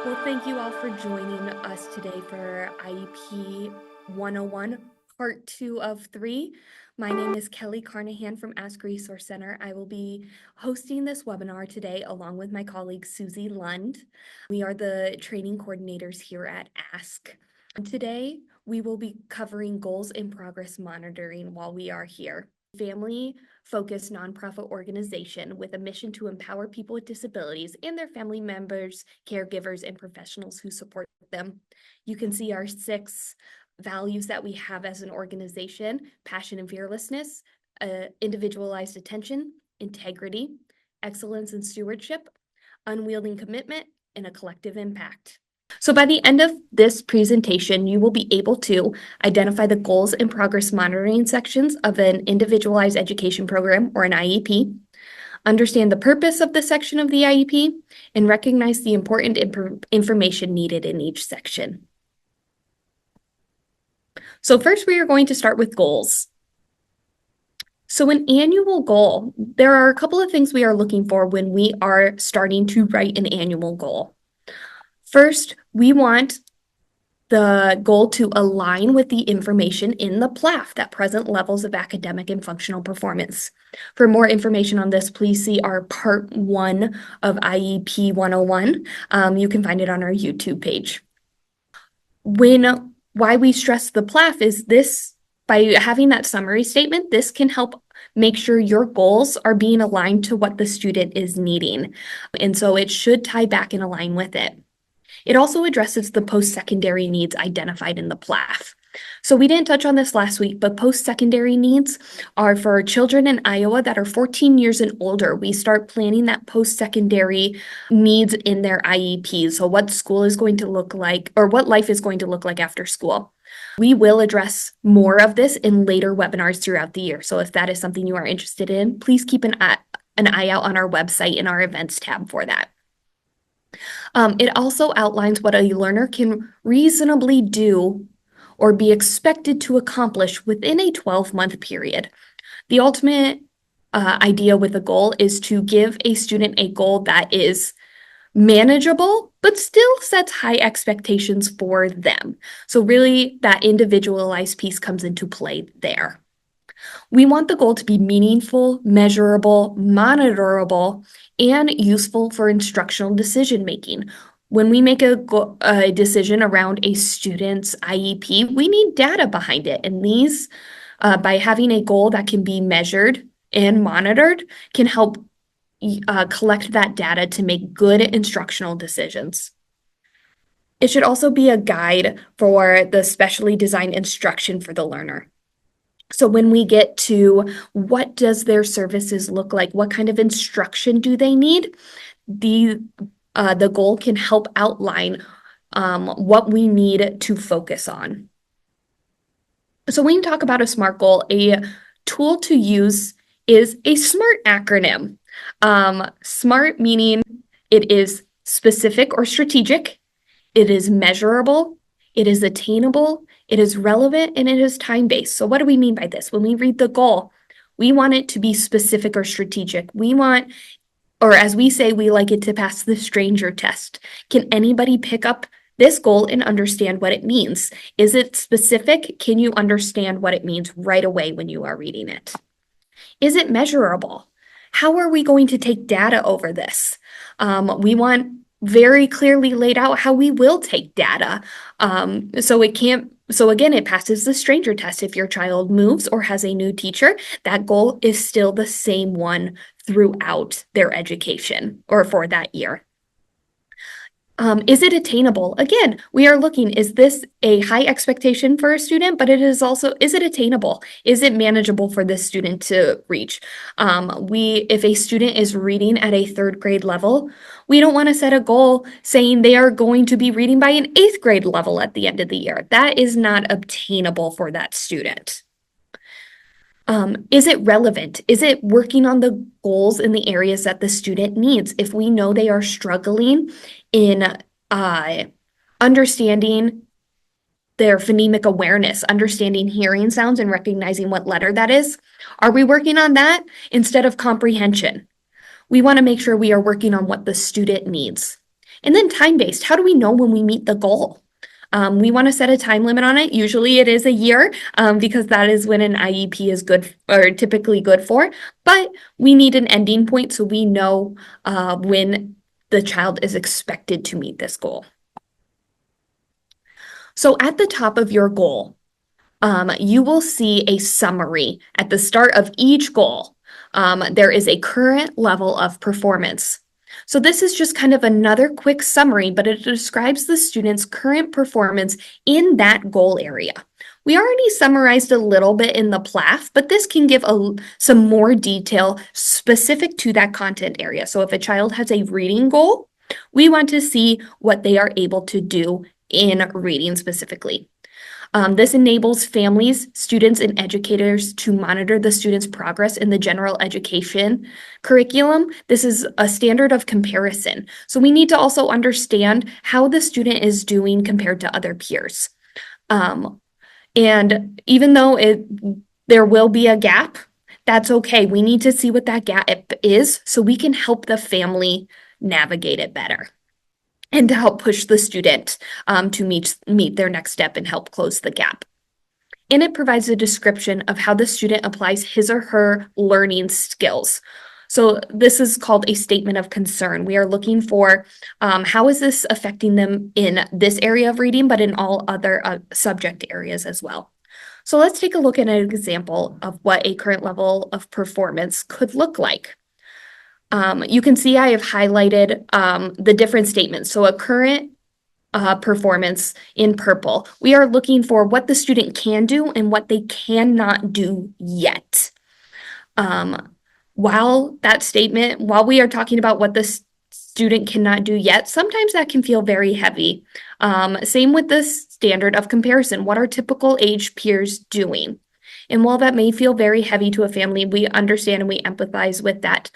Well, thank you all for joining us today for IEP 101, part 2 of 3. My name is Kelli Carnahan from Ask Resource Center. I will be hosting this webinar today along with my colleague Susie Lund. We are the training coordinators here at Ask. Today, we will be covering goals in progress monitoring while we are here. Family-focused nonprofit organization with a mission to empower people with disabilities and their family members, caregivers, and professionals who support them. You can see our 6 values that we have as an organization: passion and fearlessness, individualized attention, integrity, excellence and stewardship, unwielding commitment, and a collective impact. So by the end of this presentation, you will be able to identify the goals and progress monitoring sections of an individualized education program or an IEP, understand the purpose of the section of the IEP, and recognize the important information needed in each section. So first, we are going to start with goals. So an annual goal, there are a couple of things we are looking for when we are starting to write an annual goal. First, we want the goal to align with the information in the PLAF, that present levels of academic and functional performance. For more information on this, please see our part 1 of IEP 101. You can find it on our YouTube page. Why we stress the PLAF is this: by having that summary statement, this can help make sure your goals are being aligned to what the student is needing. And so it should tie back and align with it. It also addresses the post-secondary needs identified in the PLAF. So we didn't touch on this last week, but post-secondary needs are for children in Iowa that are 14 years and older. We start planning that post-secondary needs in their IEPs. So what school is going to look like, or what life is going to look like after school. We will address more of this in later webinars throughout the year. So if that is something you are interested in, please keep an eye out on our website in our events tab for that. It also outlines what a learner can reasonably do or be expected to accomplish within a 12-month period. The ultimate idea with a goal is to give a student a goal that is manageable, but still sets high expectations for them. So really, that individualized piece comes into play there. We want the goal to be meaningful, measurable, monitorable, and useful for instructional decision-making. When we make a decision around a student's IEP, we need data behind it. And these, by having a goal that can be measured and monitored, can help collect that data to make good instructional decisions. It should also be a guide for the specially designed instruction for the learner. So when we get to what does their services look like, what kind of instruction do they need, the goal can help outline what we need to focus on. So when you talk about a SMART goal, a tool to use is a SMART acronym. SMART meaning it is specific or strategic, it is measurable, it is attainable, it is relevant, and it is time-based. So what do we mean by this? When we read the goal, we want it to be specific or strategic. We want, or as we say, we like it to pass the stranger test. Can anybody pick up this goal and understand what it means? Is it specific? Can you understand what it means right away when you are reading it? Is it measurable? How are we going to take data over this? We want very clearly laid out how we will take data. So again, it passes the stranger test. If your child moves or has a new teacher, that goal is still the same one throughout their education or for that year. Is it attainable? Again, we are looking, is this a high expectation for a student, but it is also, is it attainable? Is it manageable for this student to reach? If a student is reading at a 3rd grade level, we don't want to set a goal saying they are going to be reading by an 8th grade level at the end of the year. That is not obtainable for that student. Is it relevant? Is it working on the goals in the areas that the student needs? If we know they are struggling in understanding their phonemic awareness, understanding hearing sounds and recognizing what letter that is, are we working on that instead of comprehension? We want to make sure we are working on what the student needs. And then time-based, how do we know when we meet the goal? We want to set a time limit on it. Usually it is a year because that is when an IEP is good or typically good for, but we need an ending point so we know when the child is expected to meet this goal. So at the top of your goal, you will see a summary at the start of each goal. There is a current level of performance. So this is just kind of another quick summary, but it describes the student's current performance in that goal area. We already summarized a little bit in the PLAF, but this can give some more detail specific to that content area. So if a child has a reading goal, we want to see what they are able to do in reading specifically. This enables families, students, and educators to monitor the student's progress in the general education curriculum. This is a standard of comparison. So we need to also understand how the student is doing compared to other peers. And even though there will be a gap, that's okay. We need to see what that gap is so we can help the family navigate it better and to help push the student to meet their next step and help close the gap. And it provides a description of how the student applies his or her learning skills. So this is called a statement of concern. We are looking for how is this affecting them in this area of reading, but in all other subject areas as well. So let's take a look at an example of what a current level of performance could look like. You can see I have highlighted the different statements. So a current performance in purple. We are looking for what the student can do and what they cannot do yet. While we are talking about what the student cannot do yet, sometimes that can feel very heavy. Same with the standard of comparison. What are typical age peers doing? And while that may feel very heavy to a family, we understand and we empathize with that.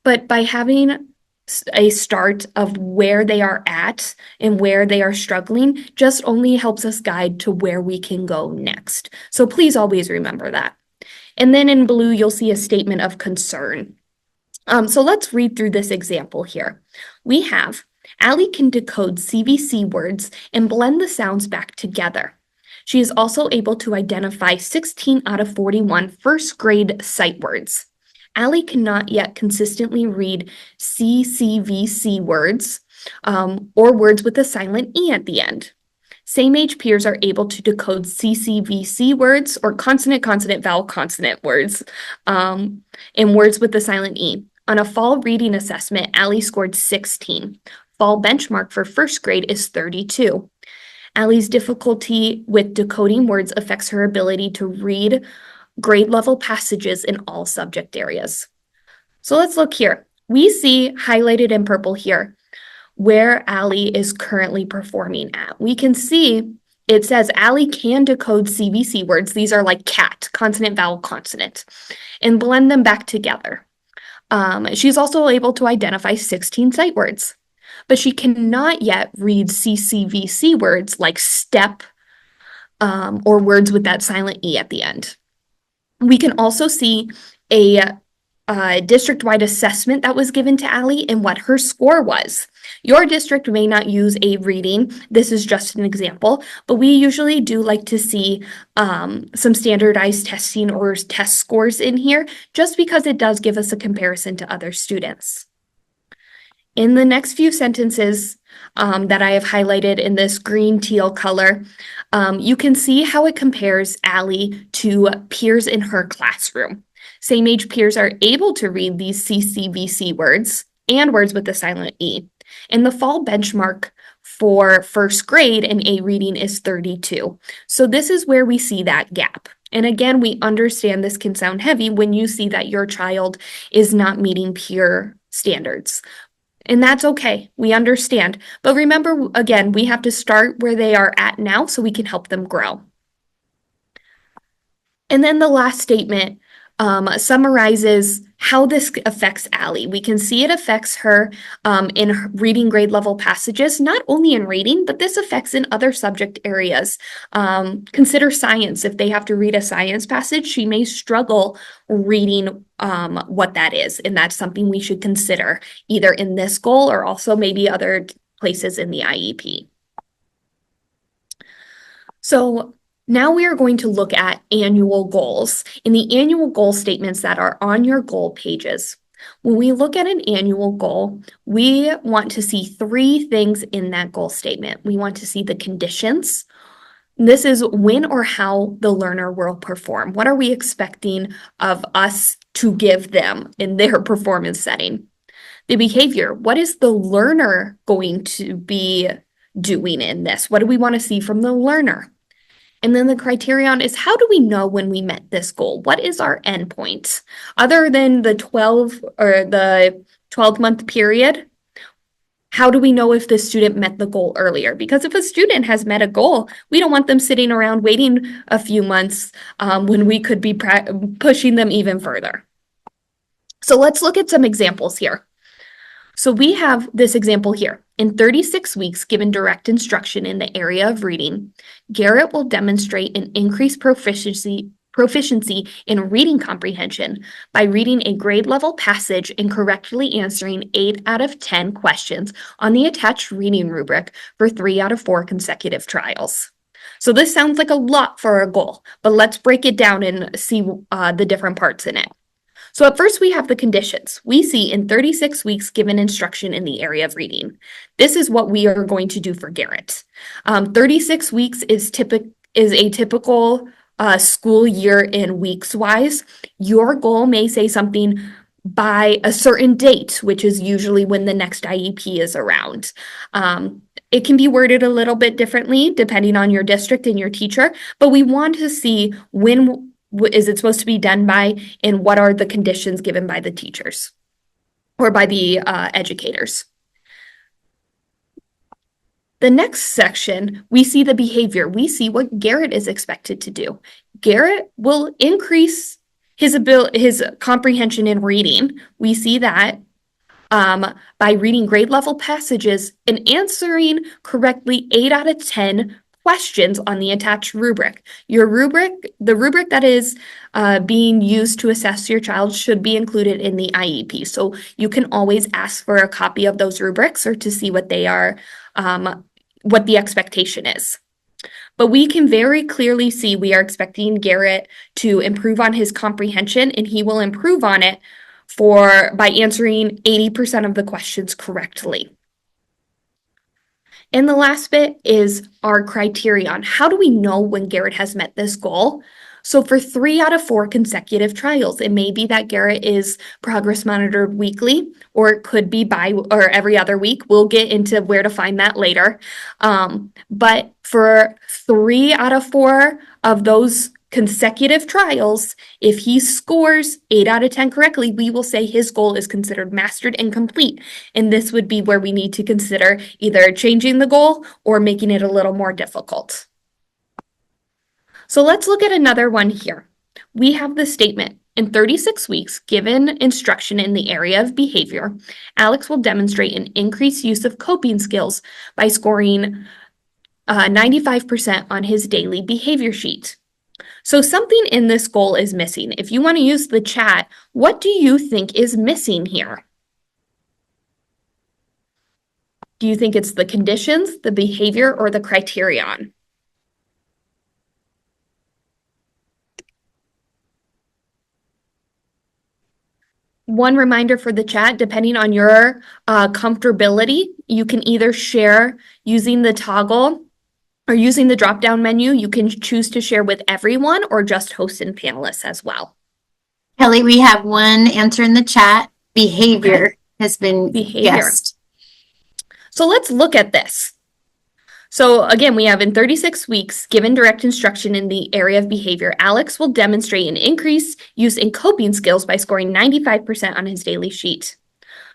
But by having a start of where they are at and where they are struggling just only helps us guide to where we can go next. So please always remember that. And then in blue, you'll see a statement of concern. So let's read through this example here. We have, Allie can decode CVC words and blend the sounds back together. She is also able to identify 16 out of 41 first grade sight words. Allie cannot yet consistently read CCVC words or words with a silent E at the end. Same age peers are able to decode CCVC words or consonant, consonant, vowel, consonant words and words with the silent E. On a fall reading assessment, Allie scored 16. Fall benchmark for first grade is 32. Allie's difficulty with decoding words affects her ability to read grade level passages in all subject areas. So let's look here. We see highlighted in purple here where Allie is currently performing at. We can see it says Allie can decode CVC words. These are like cat, consonant, vowel, consonant, and blend them back together. She's also able to identify 16 sight words, but she cannot yet read CCVC words like step or words with that silent E at the end. We can also see a district-wide assessment that was given to Allie and what her score was. Your district may not use a reading. This is just an example, but we usually do like to see some standardized testing or test scores in here just because it does give us a comparison to other students. In the next few sentences that I have highlighted in this green teal color, you can see how it compares Allie to peers in her classroom. Same age peers are able to read these CCVC words and words with the silent E. And the fall benchmark for first grade in A reading is 32. So this is where we see that gap. And again, we understand this can sound heavy when you see that your child is not meeting peer standards. And that's okay. We understand. But remember, again, we have to start where they are at now so we can help them grow. And then the last statement summarizes how this affects Allie. We can see it affects her in her reading grade level passages, not only in reading, but this affects in other subject areas. Consider science. If they have to read a science passage, she may struggle reading what that is. And that's something we should consider either in this goal or also maybe other places in the IEP. So now we are going to look at annual goals and the annual goal statements that are on your goal pages. When we look at an annual goal, we want to see three things in that goal statement. We want to see the conditions. This is when or how the learner will perform. What are we expecting of us to give them in their performance setting? The behavior. What is the learner going to be doing in this? What do we want to see from the learner? And then the criterion is, how do we know when we met this goal? What is our endpoint? Other than the 12-month period, how do we know if the student met the goal earlier? Because if a student has met a goal, we don't want them sitting around waiting a few months when we could be pushing them even further. So let's look at some examples here. So we have this example here. In 36 weeks, given direct instruction in the area of reading, Garrett will demonstrate an increased proficiency in reading comprehension by reading a grade level passage and correctly answering 8 out of 10 questions on the attached reading rubric for 3 out of 4 consecutive trials. So this sounds like a lot for a goal, but let's break it down and see the different parts in it. So at first we have the conditions. We see in 36 weeks given instruction in the area of reading. This is what we are going to do for Garrett. 36 weeks is a typical school year in weeks wise. Your goal may say something by a certain date, which is usually when the next IEP is around. It can be worded a little bit differently depending on your district and your teacher, but we want to see when is it supposed to be done by, and what are the conditions given by the teachers or by the educators. The next section, we see the behavior. We see what Garrett is expected to do. Garrett will increase his comprehension in reading. We see that by reading grade level passages and answering correctly 8 out of 10 questions on the attached rubric. The rubric that is being used to assess your child should be included in the IEP. So you can always ask for a copy of those rubrics or to see what they are, what the expectation is. But we can very clearly see we are expecting Garrett to improve on his comprehension, and he will improve on it by answering 80% of the questions correctly. And the last bit is our criterion. How do we know when Garrett has met this goal? So for 3 out of 4 consecutive trials, it may be that Garrett is progress monitored weekly, or it could be every other week. We'll get into where to find that later. But for 3 out of 4 of those consecutive trials, if he scores 8 out of 10 correctly, we will say his goal is considered mastered and complete. And this would be where we need to consider either changing the goal or making it a little more difficult. So let's look at another one here. We have the statement. In 36 weeks, given instruction in the area of behavior, Alex will demonstrate an increased use of coping skills by scoring 95% on his daily behavior sheet. So something in this goal is missing. If you want to use the chat, what do you think is missing here? Do you think it's the conditions, the behavior, or the criterion? One reminder for the chat, depending on your comfortability, you can either share using the toggle or using the drop-down menu. You can choose to share with everyone or just hosts and panelists as well. Kelli, we have one answer in the chat. Behavior has been guessed. So let's look at this. So again, we have in 36 weeks, given direct instruction in the area of behavior, Alex will demonstrate an increased use in coping skills by scoring 95% on his daily sheet.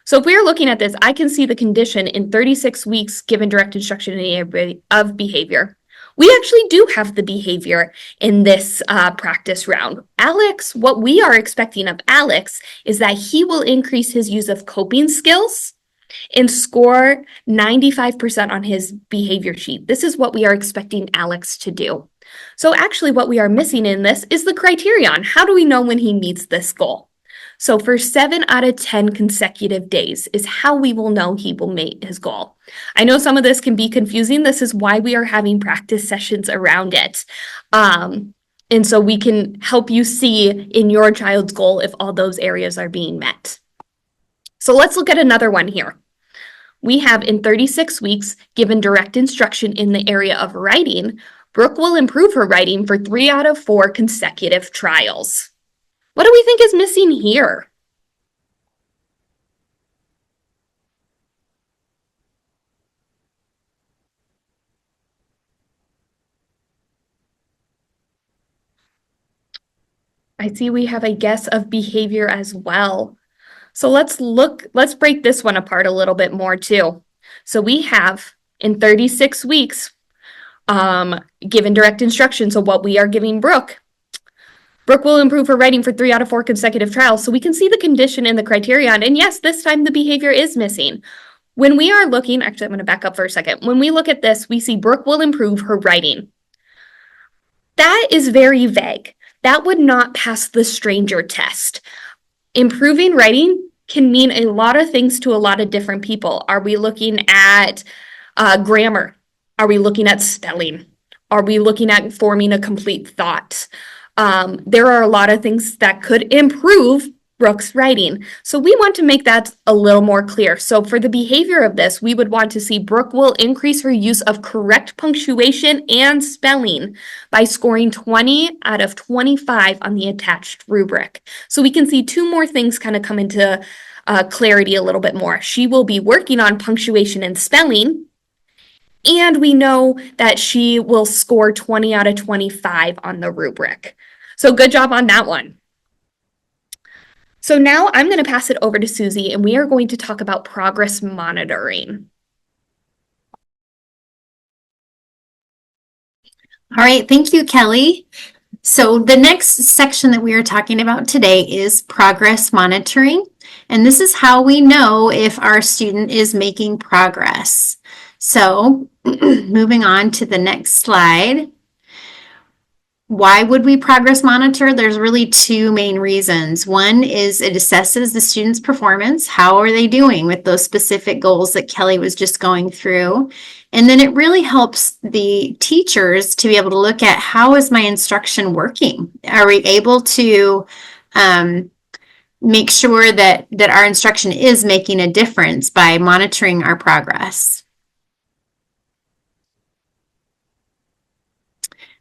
So if we are looking at this, I can see the condition in 36 weeks given direct instruction in the area of behavior. We actually do have the behavior in this practice round. Alex, what we are expecting of Alex is that he will increase his use of coping skills and score 95% on his behavior sheet. This is what we are expecting Alex to do. So actually what we are missing in this is the criterion. How do we know when he meets this goal? So for 7 out of 10 consecutive days is how we will know he will meet his goal. I know some of this can be confusing. This is why we are having practice sessions around it. And so we can help you see in your child's goal if all those areas are being met. So let's look at another one here. We have in 36 weeks given direct instruction in the area of writing. Brooke will improve her writing for 3 out of 4 consecutive trials. What do we think is missing here? I see we have a guess of behavior as well. So let's break this one apart a little bit more too. So we have in 36 weeks given direct instruction. So what we are giving Brooke will improve her writing for 3 out of 4 consecutive trials. So we can see the condition and the criterion. And yes, this time the behavior is missing. When we are looking, actually, I'm going to back up for a second. When we look at this, we see Brooke will improve her writing. That is very vague. That would not pass the stranger test. Improving writing can mean a lot of things to a lot of different people. Are we looking at grammar? Are we looking at spelling? Are we looking at forming a complete thought? There are a lot of things that could improve Brooke's writing. So we want to make that a little more clear. So for the behavior of this, we would want to see Brooke will increase her use of correct punctuation and spelling by scoring 20 out of 25 on the attached rubric. So we can see 2 more things kind of come into clarity a little bit more. She will be working on punctuation and spelling, and we know that she will score 20 out of 25 on the rubric. So good job on that one. So now I'm going to pass it over to Susie, and we are going to talk about progress monitoring. All right, thank you, Kelly. So the next section that we are talking about today is progress monitoring. And this is how we know if our student is making progress. So moving on to the next slide. Why would we progress monitor? There's really 2 main reasons. One is it assesses the student's performance. How are they doing with those specific goals that Kelly was just going through? And then it really helps the teachers to be able to look at, how is my instruction working? Are we able to make sure that our instruction is making a difference by monitoring our progress?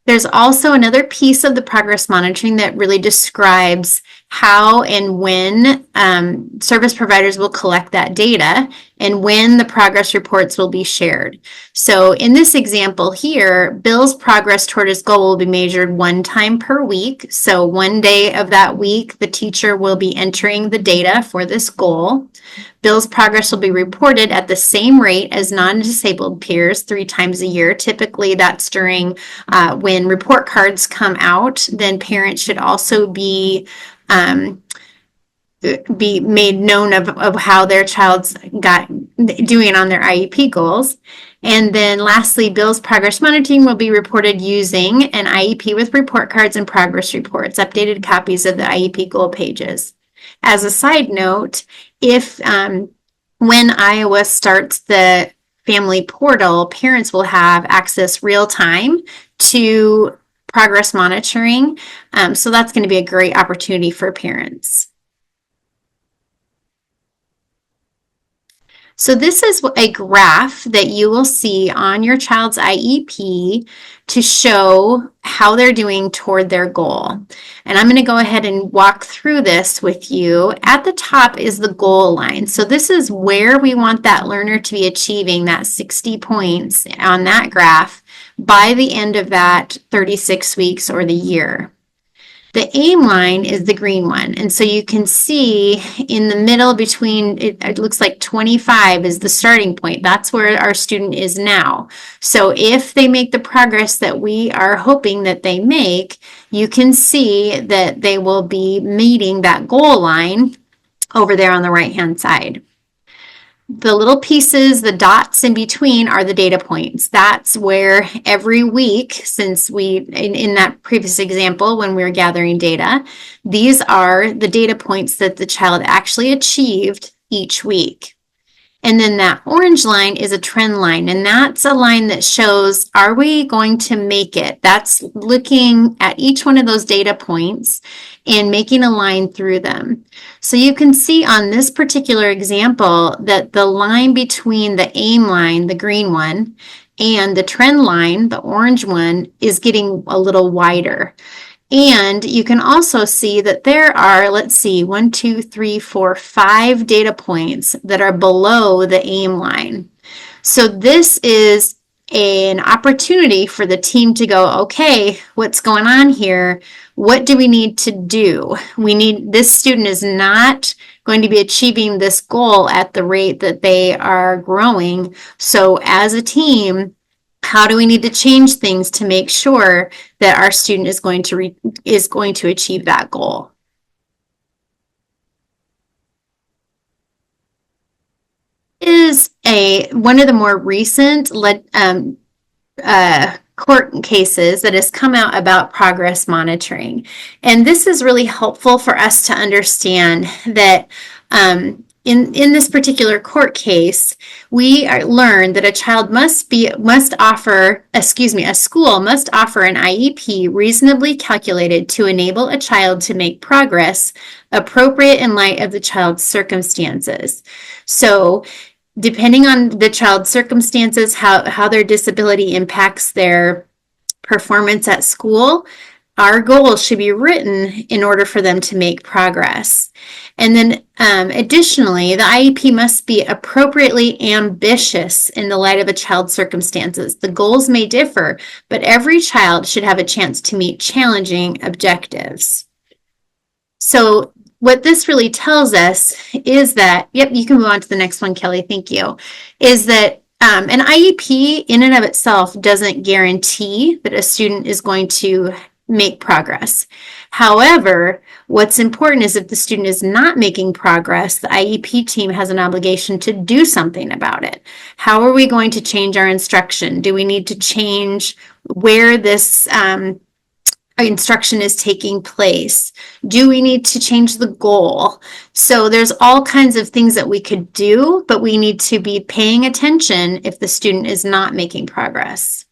There's also another piece of the progress monitoring that really describes how and when service providers will collect that data and when the progress reports will be shared. So in this example here, Bill's progress toward his goal will be measured 1 time per week. So 1 day of that week, the teacher will be entering the data for this goal. Bill's progress will be reported at the same rate as non-disabled peers 3 times a year. Typically, that's during when report cards come out. Then parents should also be made known of how their child's doing on their IEP goals. And then lastly, Bill's progress monitoring will be reported using an IEP with report cards and progress reports, updated copies of the IEP goal pages. As a side note, if when Iowa starts the family portal, parents will have access real time to progress monitoring. So that's going to be a great opportunity for parents. So this is a graph that you will see on your child's IEP to show how they're doing toward their goal. And I'm going to go ahead and walk through this with you. At the top is the goal line. So this is where we want that learner to be achieving that 60 points on that graph by the end of that 36 weeks or the year. The aim line is the green one. And so you can see in the middle between, it looks like 25 is the starting point. That's where our student is now. So if they make the progress that we are hoping that they make, you can see that they will be meeting that goal line over there on the right-hand side. The little pieces, the dots in between are the data points. That's where every week, since in that previous example, when we were gathering data, these are the data points that the child actually achieved each week. And then that orange line is a trend line, and that's a line that shows, are we going to make it? That's looking at each one of those data points and making a line through them. So you can see on this particular example that the line between the aim line, the green one, and the trend line, the orange one, is getting a little wider. And you can also see that there are, let's see, 1, 2, 3, 4, 5 data points that are below the aim line. So this is an opportunity for the team to go, okay, what's going on here? What do we need to do? This student is not going to be achieving this goal at the rate that they are growing. So as a team, how do we need to change things to make sure that our student is going to achieve that goal? Is one of the more recent court cases that has come out about progress monitoring. And this is really helpful for us to understand that in this particular court case, we learned that a school must offer an IEP reasonably calculated to enable a child to make progress appropriate in light of the child's circumstances. So depending on the child's circumstances, how their disability impacts their performance at school, our goals should be written in order for them to make progress. And then additionally, the IEP must be appropriately ambitious in the light of a child's circumstances. The goals may differ, but every child should have a chance to meet challenging objectives. So what this really tells us is that, yep, you can move on to the next one, Kelly, thank you, is that an IEP in and of itself doesn't guarantee that a student is going to make progress. However, what's important is if the student is not making progress, the IEP team has an obligation to do something about it. How are we going to change our instruction? Do we need to change where this instruction is taking place? Do we need to change the goal? So there's all kinds of things that we could do, but we need to be paying attention if the student is not making progress.